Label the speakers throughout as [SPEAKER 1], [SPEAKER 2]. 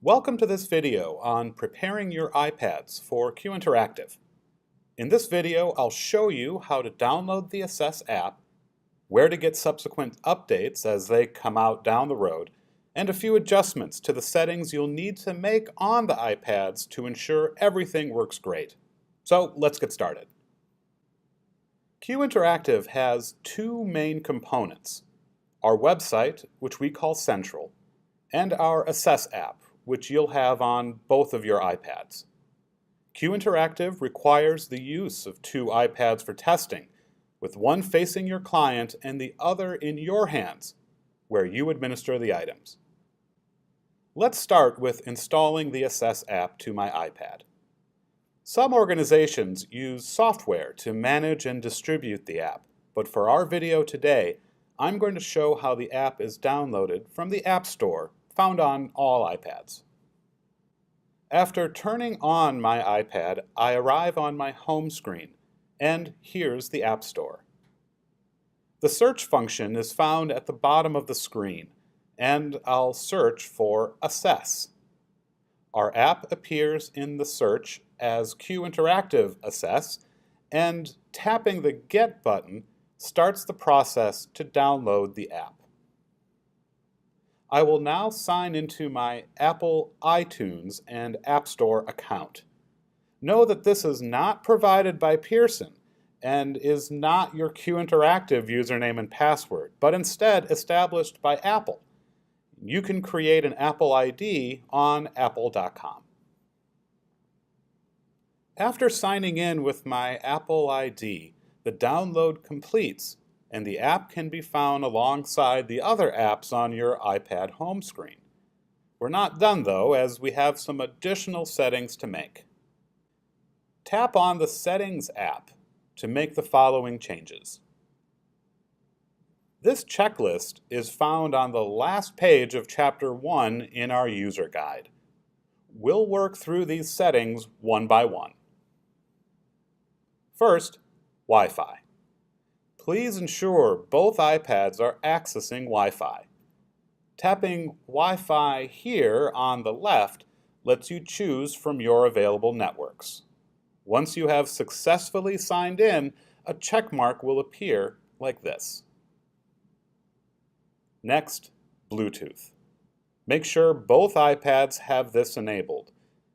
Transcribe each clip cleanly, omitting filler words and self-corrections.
[SPEAKER 1] Welcome to this video on preparing your iPads for Q Interactive. In this video, I'll show you how to download the Assess app, where to get subsequent updates as they come out down the road, and a few adjustments to the settings you'll need to make on the iPads to ensure everything works great. So let's get started. Q Interactive has two main components: our website, which we call Central, and our Assess app, which you'll have on both of your iPads. Q Interactive requires the use of two iPads for testing, with one facing your client and the other in your hands, where you administer the items. Let's start with installing the Assess app to my iPad. Some organizations use software to manage and distribute the app, but for our video today, I'm going to show how the app is downloaded from the App Store found on all iPads. After turning on my iPad, I arrive on my home screen, and here's the App Store. The search function is found at the bottom of the screen, and I'll search for Assess. Our app appears in the search as Q Interactive Assess, and tapping the Get button starts the process to download the app. I will now sign into my Apple iTunes and App Store account. Know that this is not provided by Pearson and is not your Q Interactive username and password, but instead established by Apple. You can create an Apple ID on apple.com. After signing in with my Apple ID, the download completes, and the app can be found alongside the other apps on your iPad home screen. We're not done though, as we have some additional settings to make. Tap on the Settings app to make the following changes. This checklist is found on the last page of Chapter 1 in our user guide. We'll work through these settings one by one. First, Wi-Fi. Please ensure both iPads are accessing Wi-Fi. Tapping Wi-Fi here on the left lets you choose from your available networks. Once you have successfully signed in, a check mark will appear like this. Next, Bluetooth. Make sure both iPads have this enabled.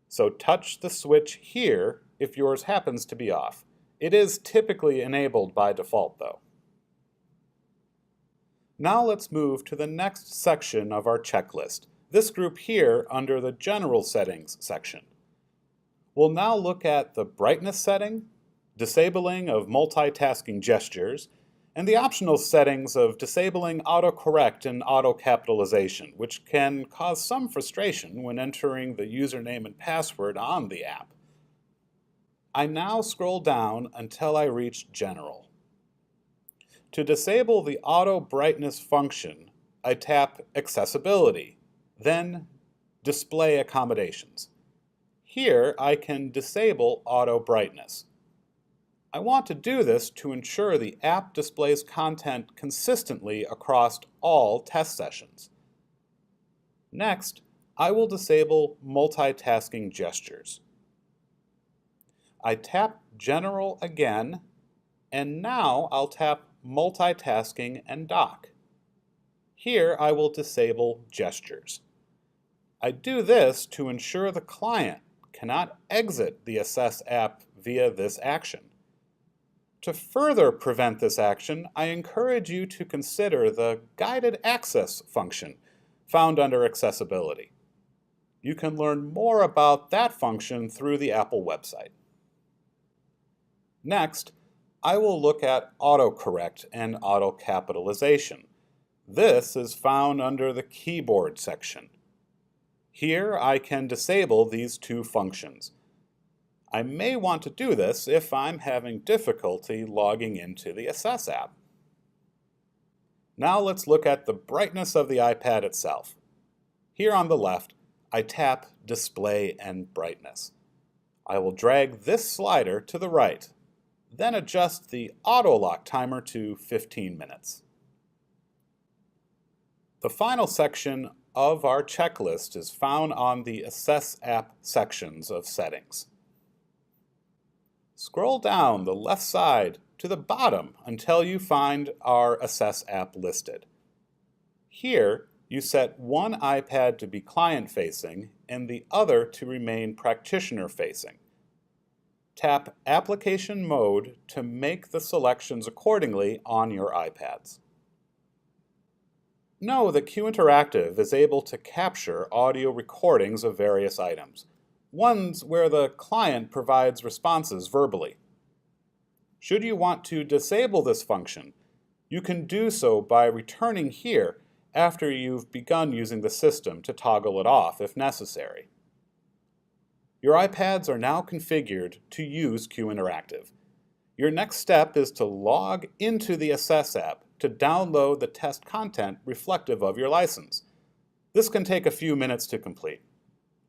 [SPEAKER 1] So touch the switch here if yours happens to be off. It is typically enabled by default though. Now let's move to the next section of our checklist, this group here under the General Settings section. We'll now look at the brightness setting, disabling of multitasking gestures, and the optional settings of disabling autocorrect and auto-capitalization, which can cause some frustration when entering the username and password on the app. I now scroll down until I reach General. To disable the auto brightness function, I tap Accessibility, then Display Accommodations. Here I can disable auto brightness. I want to do this to ensure the app displays content consistently across all test sessions. Next, I will disable multitasking gestures. I tap General again, and now I'll tap Multitasking and Dock. Here I will disable gestures. I do this to ensure the client cannot exit the Assess app via this action. To further prevent this action, I encourage you to consider the Guided Access function found under Accessibility. You can learn more about that function through the Apple website. Next, I will look at Autocorrect and auto-capitalization. This is found under the Keyboard section. Here I can disable these two functions. I may want to do this if I'm having difficulty logging into the Assess app. Now let's look at the brightness of the iPad itself. Here on the left, I tap Display and Brightness. I will drag this slider to the right, then adjust the auto lock timer to 15 minutes. The final section of our checklist is found on the Assess App sections of Settings. Scroll down the left side to the bottom until you find our Assess App listed. Here, you set one iPad to be client-facing and the other to remain practitioner-facing. Tap Application Mode to make the selections accordingly on your iPads. Know that Q Interactive is able to capture audio recordings of various items, ones where the client provides responses verbally. Should you want to disable this function, you can do so by returning here after you've begun using the system to toggle it off if necessary. Your iPads are now configured to use Q Interactive. Your next step is to log into the Assess app to download the test content reflective of your license. This can take a few minutes to complete.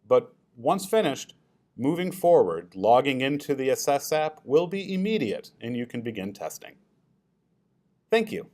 [SPEAKER 1] But once finished, moving forward, logging into the Assess app will be immediate and you can begin testing. Thank you.